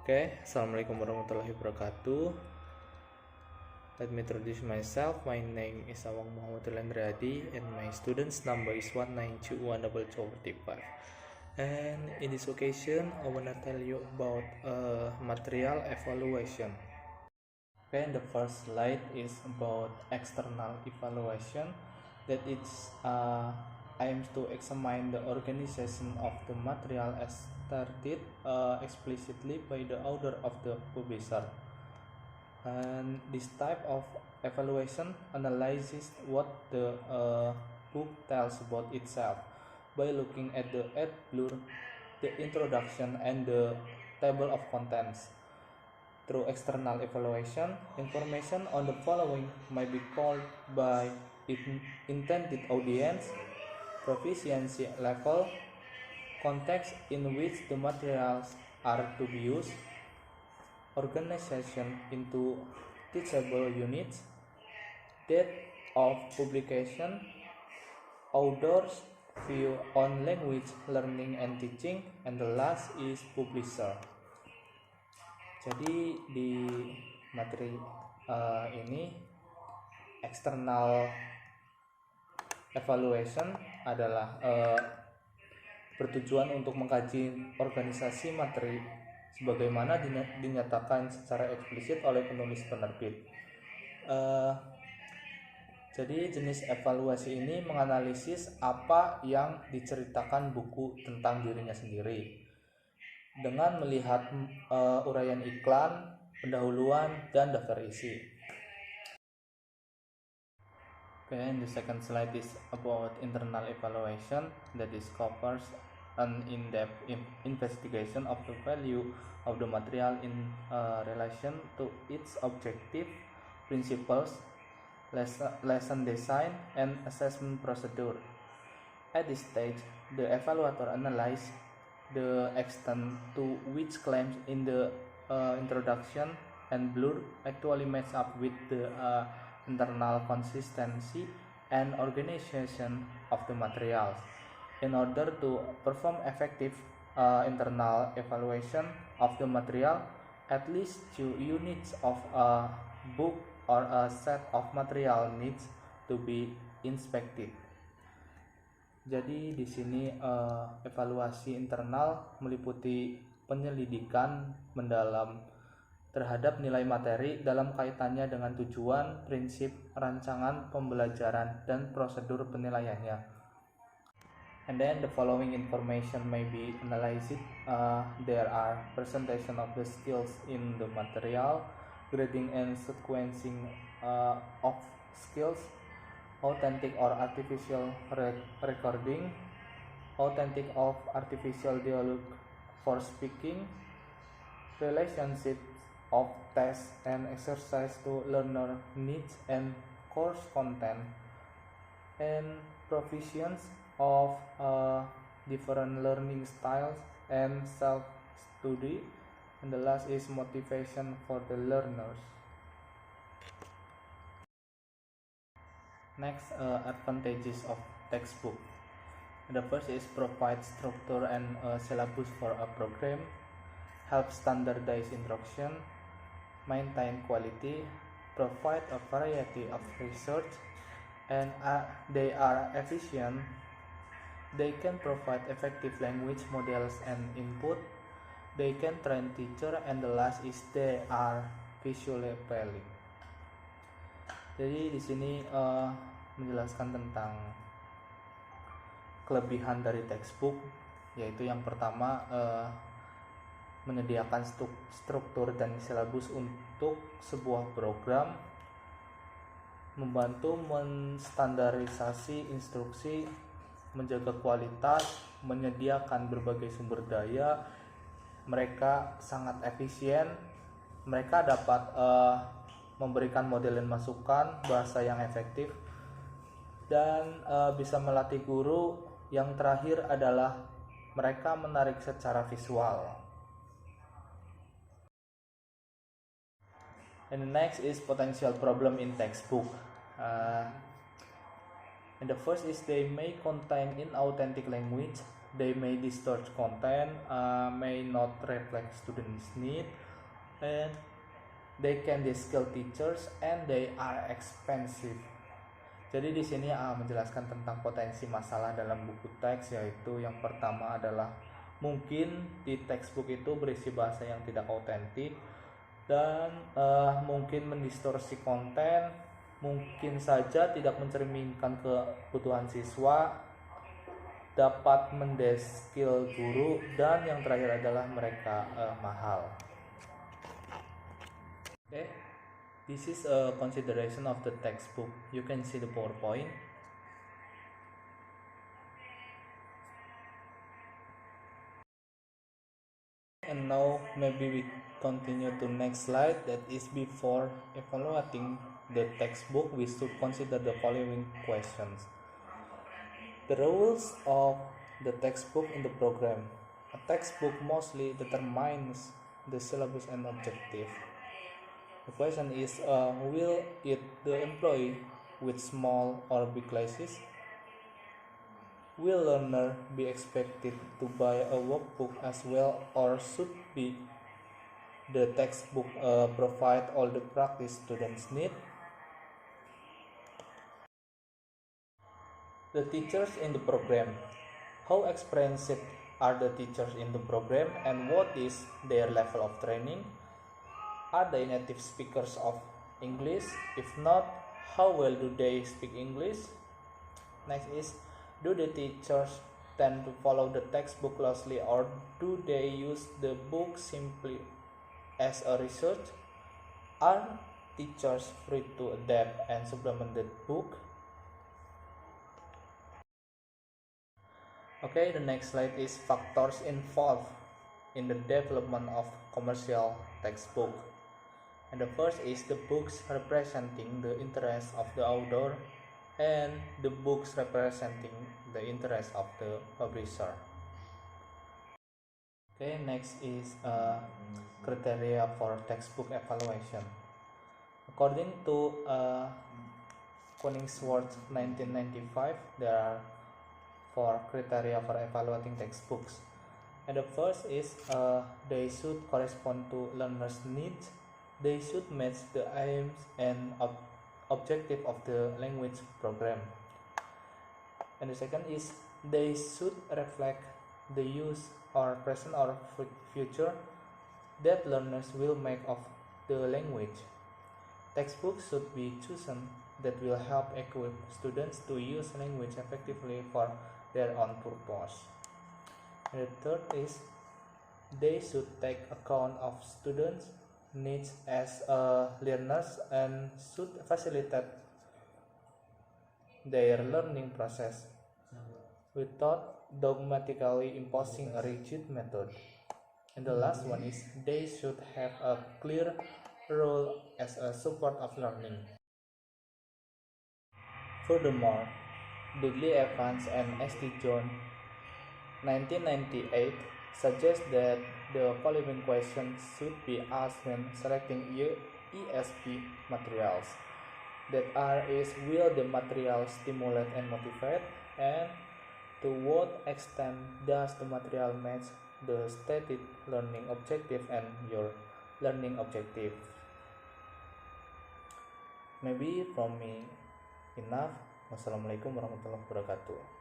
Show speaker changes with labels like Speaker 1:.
Speaker 1: Assalamualaikum warahmatullahi wabarakatuh. Let me introduce myself. My name is Awang Muhammadul Andriadi and my students number is 1921245. And in this occasion, I wanna tell you about material evaluation. And the first slide is about external evaluation. That it's aims to examine the organization of the material as stated explicitly by the author of the publisher. And this type of evaluation analyzes what the book tells about itself by looking at the blur, the introduction, and the table of contents. Through external evaluation, information on the following might be called by its intended audience, proficiency level, context in which the materials are to be used, organization into teachable units, date of publication, author's view on language learning and teaching, and the last is publisher. Jadi di materi ini external evaluation adalah bertujuan untuk mengkaji organisasi materi sebagaimana dinyatakan secara eksplisit oleh penulis penerbit. Jadi jenis evaluasi ini menganalisis apa yang diceritakan buku tentang dirinya sendiri dengan melihat uraian iklan, pendahuluan, dan daftar isi. And the second slide is about internal evaluation, that is covers an in-depth investigation of the value of the material in relation to its objective, principles, lesson design, and assessment procedure. At this stage, the evaluator analyzes the extent to which claims in the introduction and blur actually match up with the internal consistency and organization of the materials. In order to perform effective internal evaluation of the material, at least 2 units of a book or a set of material needs to be inspected. Jadi di sini evaluasi internal meliputi penyelidikan mendalam terhadap nilai materi dalam kaitannya dengan tujuan, prinsip, rancangan pembelajaran, dan prosedur penilaiannya. And then the following information may be analyzed. There are presentation of the skills in the material, grading and sequencing of skills, authentic or artificial recording, authentic of artificial dialogue for speaking, relationships of test and exercise to learner needs and course content, and proficiency of different learning styles and self-study, and the last is motivation for the learners. Next, advantages of textbook. The first is provide structure and syllabus for a program, help standardize instruction, maintain quality, provide a variety of research, and they are efficient. They can provide effective language models and input. They can train teacher, and the last is they are visually appealing. Jadi di sini menjelaskan tentang kelebihan dari textbook, yaitu yang pertama menyediakan struktur dan silabus untuk sebuah program, membantu menstandarisasi instruksi, menjaga kualitas, menyediakan berbagai sumber daya. Mereka sangat efisien, mereka dapat memberikan model dan masukan, bahasa yang efektif, dan bisa melatih guru. Yang terakhir adalah mereka menarik secara visual. And the next is potential problem in textbook. And the first is they may contain inauthentic language, They may distort content, may not reflect students' need, and they can de-skill teachers, and they are expensive. Jadi di sini menjelaskan tentang potensi masalah dalam buku teks, yaitu yang pertama adalah mungkin di textbook itu berisi bahasa yang tidak autentik dan mungkin mendistorsi konten, mungkin saja tidak mencerminkan kebutuhan siswa, dapat mendeskill guru, dan yang terakhir adalah mereka mahal. Okay, this is a consideration of the textbook. You can see the PowerPoint. And now maybe we continue to next slide, that is before evaluating the textbook we should consider the following questions. The roles of the textbook in the program. A textbook mostly determines the syllabus and objective. The question is, will it the employee with small or big classes? Will learner be expected to buy a workbook as well, or should be the textbook provide all the practice students need? The teachers in the program. How experienced are the teachers in the program, and what is their level of training? Are they native speakers of English? If not, how well do they speak English? Next is, do the teachers tend to follow the textbook closely, or do they use the book simply as a research? Are teachers free to adapt and supplement the book? Okay, the next slide is factors involved in the development of commercial textbook. And the first is the books representing the interest of the author and the books representing the interest of the publisher. Okay, next is criteria for textbook evaluation. According to Koningsworth 1995, there are 4 criteria for evaluating textbooks. And the first is they should correspond to learners' needs. They should match the aims and objective of the language program. And the second is they should reflect the use or present or future that learners will make of the language. Textbooks should be chosen that will help equip students to use language effectively for their own purpose. And the third is they should take account of students' needs as learners and should facilitate their learning process without dogmatically imposing a rigid method. And the last one is they should have a clear role as a support of learning. Furthermore, Dudley Evans and S.T. Jones 1998 suggests that the following questions should be asked when selecting ESP materials. That are is, will the material stimulate and motivate, and to what extent does the material match the stated learning objective and your learning objective? Maybe from me enough. Wassalamualaikum warahmatullahi wabarakatuh.